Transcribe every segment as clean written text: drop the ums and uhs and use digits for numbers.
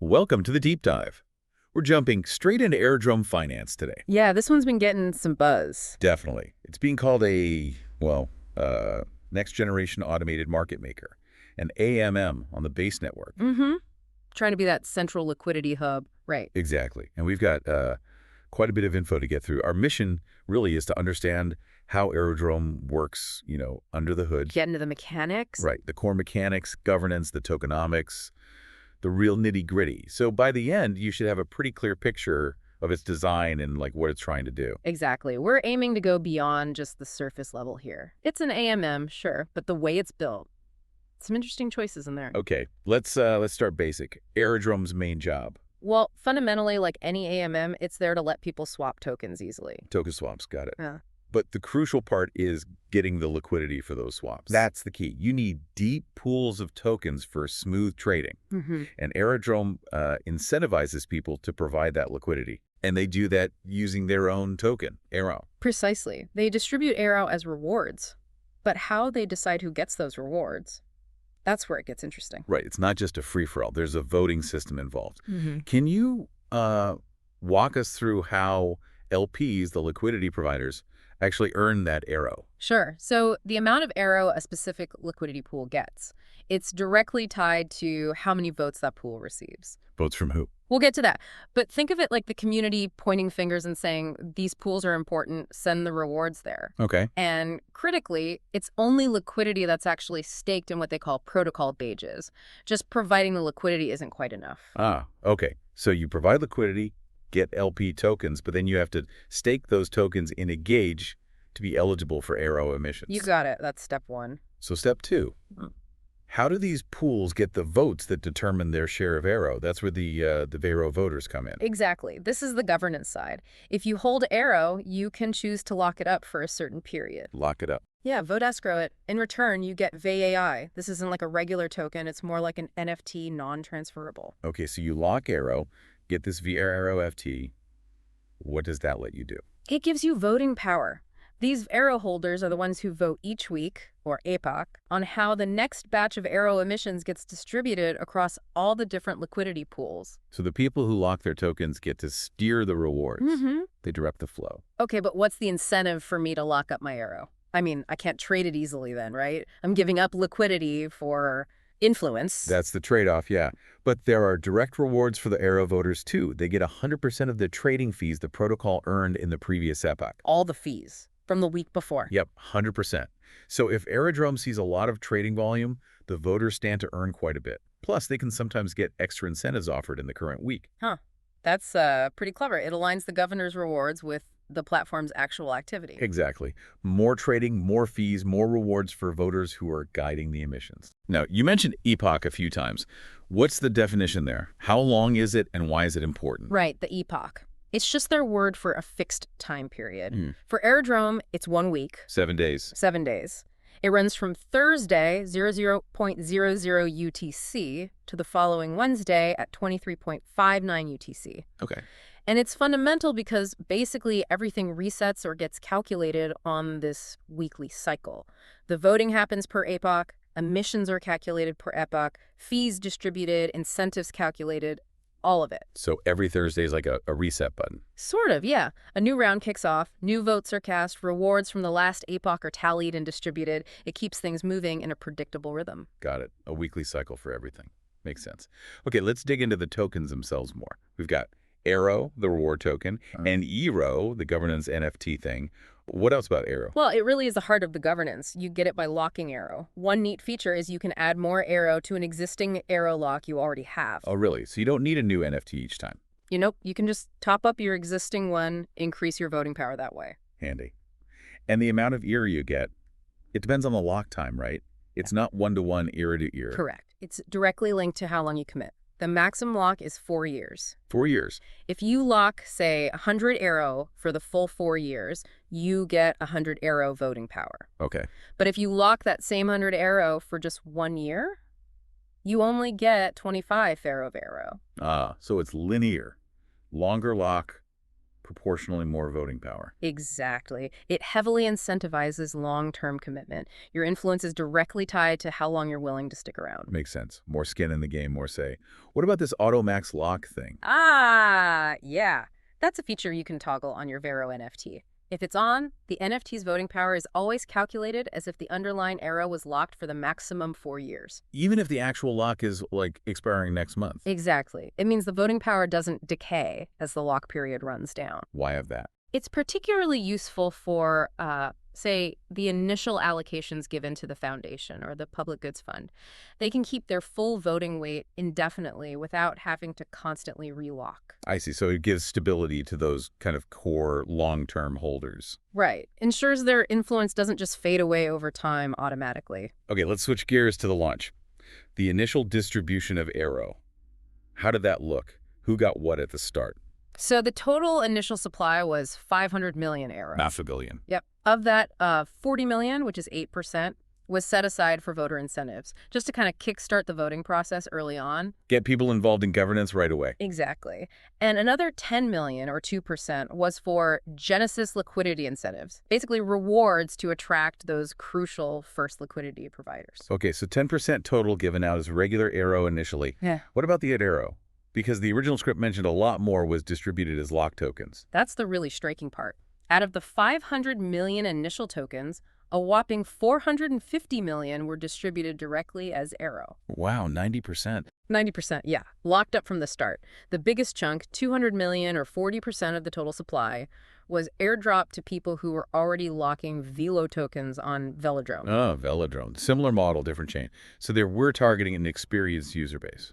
Welcome to the deep dive. We're jumping straight into Aerodrome Finance today. Yeah, this one's been getting some buzz. Definitely. It's being called next generation automated market maker, an AMM on the base network. Trying to be that central liquidity hub. Right. Exactly. And we've got quite a bit of info to get through. Our mission really is to understand how Aerodrome works, under the hood. Get into the mechanics. Right. The core mechanics, governance, the tokenomics, the real nitty-gritty. So by the end, you should have a pretty clear picture of its design and what it's trying to do. Exactly. We're aiming to go beyond just the surface level here. It's an AMM, sure, but the way it's built, some interesting choices in there. Okay, let's start basic. Aerodrome's main job. Well, fundamentally, like any AMM, it's there to let people swap tokens easily. Token swaps, got it. Yeah. But the crucial part is getting the liquidity for those swaps. That's the key. You need deep pools of tokens for smooth trading. And Aerodrome incentivizes people to provide that liquidity. And they do that using their own token, Aero. Precisely. They distribute Aero as rewards. But how they decide who gets those rewards, that's where it gets interesting. Right. It's not just a free-for-all. There's a voting system involved. Can you walk us through how LPs, the liquidity providers, actually earn that Aero? Sure. So the amount of Aero a specific liquidity pool gets, it's directly tied to how many votes that pool receives. Votes from who? We'll get to that. But think of it like the community pointing fingers and saying, these pools are important, send the rewards there. Okay. And critically, it's only liquidity that's actually staked in what they call protocol gauges. Just providing the liquidity isn't quite enough. Ah, okay. So you provide liquidity, get LP tokens, but then you have to stake those tokens in a gauge to be eligible for Aero emissions. You got it. That's step one. So step two. How do these pools get the votes that determine their share of Aero? That's where the Aero voters come in. Exactly. This is the governance side. If you hold Aero, you can choose to lock it up for a certain period. Lock it up. Yeah, vote escrow it. In return, you get VAI. This isn't like a regular token. It's more like an NFT, non-transferable. Okay, so you lock Aero, get this Aero FT. What does that let you do? It gives you voting power. These Aero holders are the ones who vote each week, or APOC, on how the next batch of Aero emissions gets distributed across all the different liquidity pools. So the people who lock their tokens get to steer the rewards. They direct the flow. Okay, but what's the incentive for me to lock up my Aero? I mean, I can't trade it easily then, right? I'm giving up liquidity for influence. That's the trade-off, yeah. But there are direct rewards for the Aero voters, too. They get 100% of the trading fees the protocol earned in the previous epoch. All the fees from the week before. Yep, 100%. So if Aerodrome sees a lot of trading volume, the voters stand to earn quite a bit. Plus, they can sometimes get extra incentives offered in the current week. That's pretty clever. It aligns the governor's rewards with the platform's actual activity. Exactly. More trading, more fees, more rewards for voters who are guiding the emissions. Now, you mentioned epoch a few times. What's the definition there? How long is it, and why is it important? Right, the epoch. It's just their word for a fixed time period. For Aerodrome, it's 1 week. 7 days. 7 days. It runs from Thursday, 00.00 UTC, to the following Wednesday at 23.59 UTC. Okay. And it's fundamental because basically everything resets or gets calculated on this weekly cycle. The voting happens per epoch, emissions are calculated per epoch, fees distributed, incentives calculated, all of it. So every Thursday is like a reset button. Sort of, yeah. A new round kicks off, new votes are cast, rewards from the last epoch are tallied and distributed. It keeps things moving in a predictable rhythm. Got it. A weekly cycle for everything. Makes sense. Okay, let's dig into the tokens themselves more. We've got Aero, the reward token, and Eero, the governance NFT thing. What else about Aero? Well, it really is the heart of the governance. You get it by locking Aero. One neat feature is you can add more Aero to an existing Aero lock you already have. Oh, really? So you don't need a new NFT each time? You can just top up your existing one, increase your voting power that way. Handy. And the amount of Eero you get, it depends on the lock time, right? It's not one-to-one Eero to Eero. Correct. It's directly linked to how long you commit. The maximum lock is 4 years. 4 years. If you lock, say, 100 Aero for the full 4 years, you get 100 Aero voting power. Okay. But if you lock that same 100 Aero for just 1 year, you only get 25 Aero. So it's linear. Longer lock, proportionally more voting power. Exactly. It heavily incentivizes long-term commitment. Your influence is directly tied to how long you're willing to stick around. Makes sense. More skin in the game, more say. What about this auto max lock thing? Ah, yeah. That's a feature you can toggle on your Vero NFT. If it's on, the NFT's voting power is always calculated as if the underlying era was locked for the maximum 4 years. Even if the actual lock is, like, expiring next month. Exactly. It means the voting power doesn't decay as the lock period runs down. Why have that? It's particularly useful for, say, the initial allocations given to the foundation or the public goods fund. They can keep their full voting weight indefinitely without having to constantly relock. I see. So it gives stability to those kind of core long-term holders. Right. Ensures their influence doesn't just fade away over time automatically. Okay, let's switch gears to the launch. The initial distribution of Aero. How did that look? Who got what at the start? So the total initial supply was 500 million Aero. Half a billion. Yep. Of that, 40 million, which is 8%, was set aside for voter incentives, just to kind of kickstart the voting process early on. Get people involved in governance right away. Exactly. And another 10 million, or 2%, was for Genesis liquidity incentives, basically rewards to attract those crucial first liquidity providers. Okay, so 10% total given out as regular Aero initially. Yeah. What about the Aero? Because the original script mentioned a lot more was distributed as lock tokens. That's the really striking part. Out of the 500 million initial tokens, a whopping 450 million were distributed directly as Aero. Wow, 90%. 90%, yeah. Locked up from the start. The biggest chunk, 200 million or 40% of the total supply, was airdropped to people who were already locking Velo tokens on Velodrome. Oh, Velodrome. Similar model, different chain. So we're targeting an experienced user base.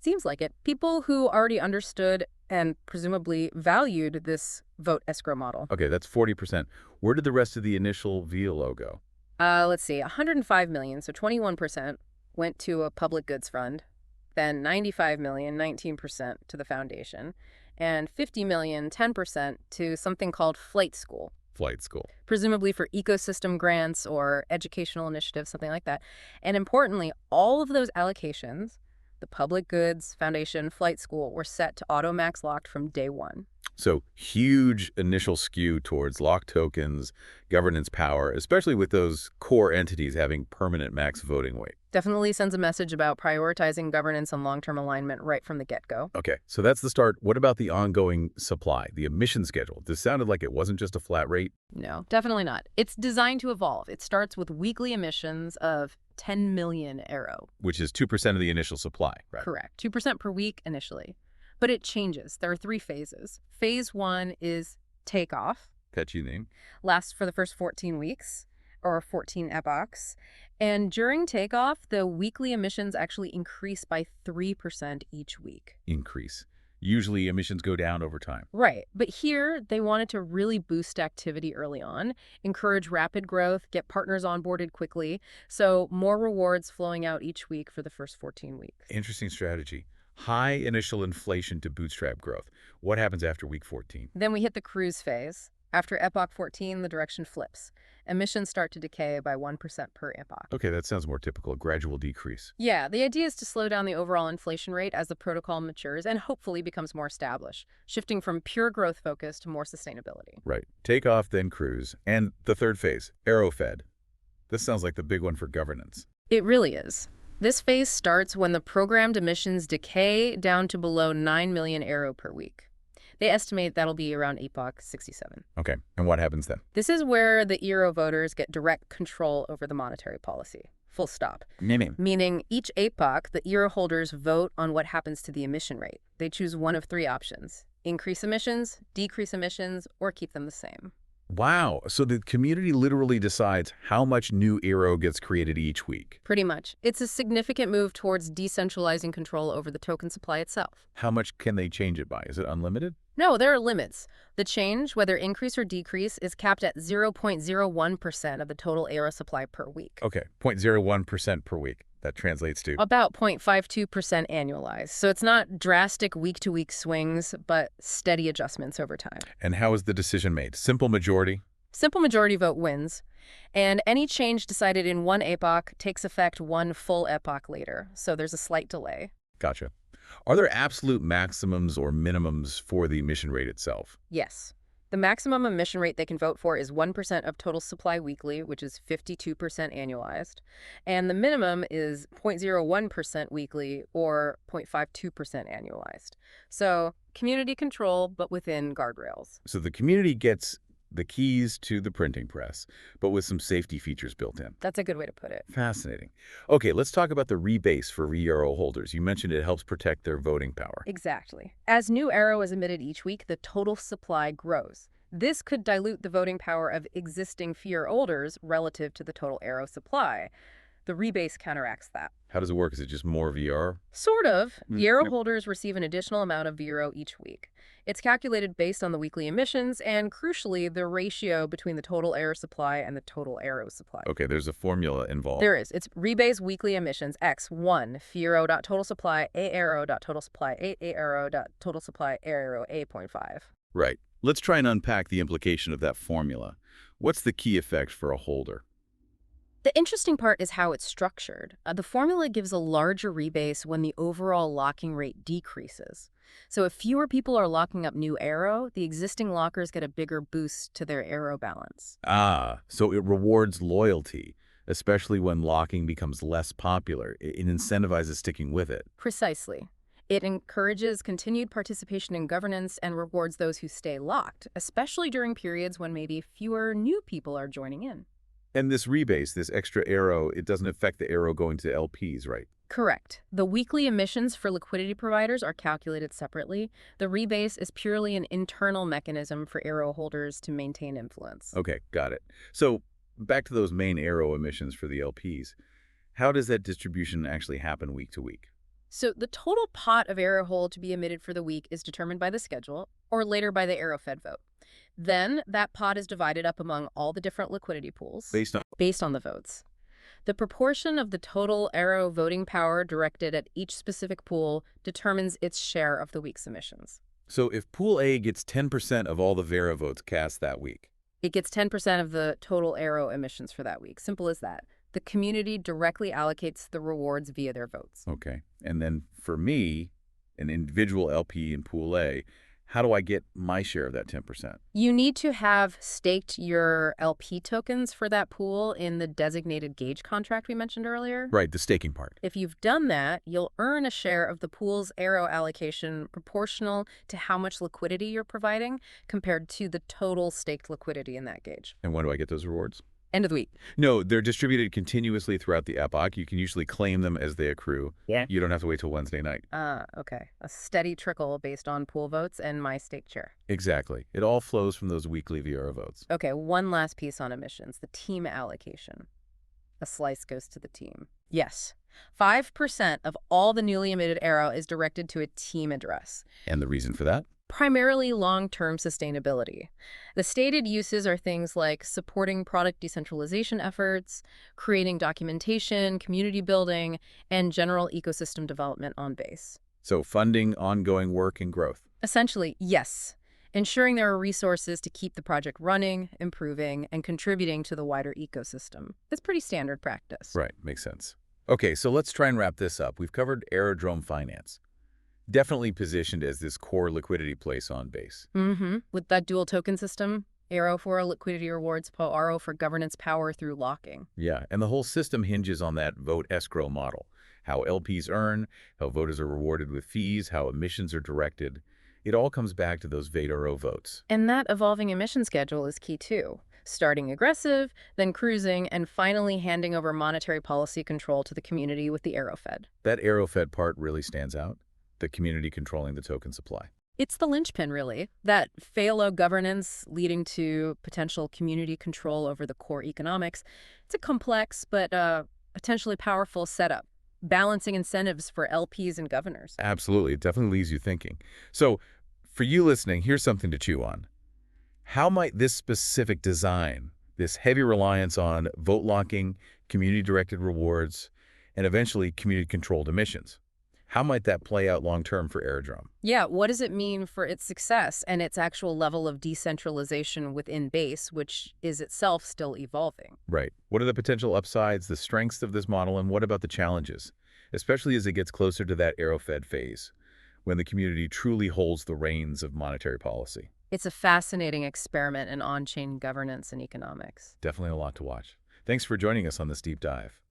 Seems like it. People who already understood and presumably valued this vote escrow model. Okay, that's 40%. Where did the rest of the initial VLO go? Let's see, 105 million, so 21%, went to a public goods fund, then 95 million, 19% to the foundation, and 50 million, 10% to something called Flight School. Flight School. Presumably for ecosystem grants or educational initiatives, something like that. And importantly, all of those allocations, the public goods, foundation, Flight School, were set to auto max locked from day one. So huge initial skew towards lock tokens, governance power, especially with those core entities having permanent max voting weight. Definitely sends a message about prioritizing governance and long-term alignment right from the get-go. Okay, so that's the start. What about the ongoing supply, the emission schedule? This sounded like it wasn't just a flat rate. No, definitely not. It's designed to evolve. It starts with weekly emissions of 10 million Aero. Which is 2% of the initial supply, right? Correct. 2% per week initially. But it changes. There are 3 phases. Phase 1 is takeoff. Catchy name. Lasts for the first 14 weeks, or 14 epochs. And during takeoff, the weekly emissions actually increase by 3% each week. Increase. Usually emissions go down over time. Right. But here, they wanted to really boost activity early on, encourage rapid growth, get partners onboarded quickly, so more rewards flowing out each week for the first 14 weeks. Interesting strategy. High initial inflation to bootstrap growth. What happens after week 14? Then we hit the cruise phase. After epoch 14, the direction flips. Emissions start to decay by 1% per epoch. Okay, that sounds more typical, a gradual decrease. Yeah, the idea is to slow down the overall inflation rate as the protocol matures and hopefully becomes more established, shifting from pure growth focus to more sustainability. Right. Take off, then cruise. And the third phase, AeroFed. This sounds like the big one for governance. It really is. This phase starts when the programmed emissions decay down to below 9 million Aero per week. They estimate that'll be around epoch 67. Okay, and what happens then? This is where the Aero voters get direct control over the monetary policy. Full stop. Meaning each epoch, the Aero holders vote on what happens to the emission rate. They choose one of 3 options: increase emissions, decrease emissions, or keep them the same. Wow, so the community literally decides how much new Aero gets created each week. Pretty much. It's a significant move towards decentralizing control over the token supply itself. How much can they change it by? Is it unlimited? No, there are limits. The change, whether increase or decrease, is capped at 0.01% of the total Aero supply per week. Okay, 0.01% per week. That translates to? About 0.52% annualized. So it's not drastic week-to-week swings, but steady adjustments over time. And how is the decision made? Simple majority? Simple majority vote wins. And any change decided in one epoch takes effect one full epoch later. So there's a slight delay. Gotcha. Are there absolute maximums or minimums for the emission rate itself? Yes. The maximum emission rate they can vote for is 1% of total supply weekly, which is 52% annualized. And the minimum is 0.01% weekly or 0.52% annualized. So community control, but within guardrails. So the community gets the keys to the printing press, but with some safety features built in. That's a good way to put it. Fascinating. Okay, let's talk about the rebase for VRO holders. You mentioned it helps protect their voting power. Exactly. As new Aero is emitted each week, the total supply grows. This could dilute the voting power of existing fewer holders relative to the total Aero supply. The rebase counteracts that. How does it work? Is it just more VR? Sort of. Aero Yep. holders receive an additional amount of Aero each week. It's calculated based on the weekly emissions and, crucially, the ratio between the total air supply and the total Aero supply. Okay, there's a formula involved. There is. It's rebase weekly emissions x 1 Aero.total supply A Aero.total supply 8 A Aero.total supply Aero A.5. Right. Let's try and unpack the implication of that formula. What's the key effect for a holder? The interesting part is how it's structured. The formula gives a larger rebase when the overall locking rate decreases. So if fewer people are locking up new Aero, the existing lockers get a bigger boost to their Aero balance. Ah, so it rewards loyalty, especially when locking becomes less popular. It incentivizes sticking with it. Precisely. It encourages continued participation in governance and rewards those who stay locked, especially during periods when maybe fewer new people are joining in. And this rebase, this extra Aero, it doesn't affect the Aero going to LPs, right? Correct. The weekly emissions for liquidity providers are calculated separately. The rebase is purely an internal mechanism for Aero holders to maintain influence. Okay, got it. So back to those main Aero emissions for the LPs. How does that distribution actually happen week to week? So the total pot of Aero hold to be emitted for the week is determined by the schedule, or later by the Aero Fed vote. Then that pot is divided up among all the different liquidity pools based on the votes. The proportion of the total Aero voting power directed at each specific pool determines its share of the week's emissions. So if Pool A gets 10% of all the Vera votes cast that week, It gets 10% of the total Aero emissions for that week. Simple as that. The community directly allocates the rewards via their votes. okay. And then for me, an individual LP in Pool A, how do I get my share of that 10%? You need to have staked your LP tokens for that pool in the designated gauge contract we mentioned earlier. Right, the staking part. If you've done that, you'll earn a share of the pool's Aero allocation proportional to how much liquidity you're providing compared to the total staked liquidity in that gauge. And when do I get those rewards? End of the week. No, they're distributed continuously throughout the epoch. You can usually claim them as they accrue. Yeah. You don't have to wait till Wednesday night. Okay. A steady trickle based on pool votes and my staked share. Exactly. It all flows from those weekly VR votes. Okay, one last piece on emissions, the team allocation. A slice goes to the team. Yes. 5% of all the newly emitted Aero is directed to a team address. And the reason for that? Primarily long-term sustainability. The stated uses are things like supporting product decentralization efforts, creating documentation, community building, and general ecosystem development on base. So funding ongoing work and growth. Essentially, yes. Ensuring there are resources to keep the project running, improving, and contributing to the wider ecosystem. That's pretty standard practice. Right, makes sense. Okay, so let's try and wrap this up. We've covered Aerodrome Finance. Definitely positioned as this core liquidity place on base. With that dual token system, Aero for liquidity rewards, POARO for governance power through locking. Yeah, and the whole system hinges on that vote escrow model. How LPs earn, how voters are rewarded with fees, how emissions are directed. It all comes back to those VRO votes. And that evolving emission schedule is key too. Starting aggressive, then cruising, and finally handing over monetary policy control to the community with the Aero Fed. That Aero Fed part really stands out. The community controlling the token supply. It's the linchpin, really. That FALO governance leading to potential community control over the core economics. It's a complex but potentially powerful setup, balancing incentives for LPs and governors. Absolutely. It definitely leaves you thinking. So for you listening, here's something to chew on. How might this specific design, this heavy reliance on vote locking, community-directed rewards, and eventually community-controlled emissions, how might that play out long-term for Aerodrome? Yeah, what does it mean for its success and its actual level of decentralization within base, which is itself still evolving? Right. What are the potential upsides, the strengths of this model, and what about the challenges, especially as it gets closer to that Aero Fed phase, when the community truly holds the reins of monetary policy? It's a fascinating experiment in on-chain governance and economics. Definitely a lot to watch. Thanks for joining us on this deep dive.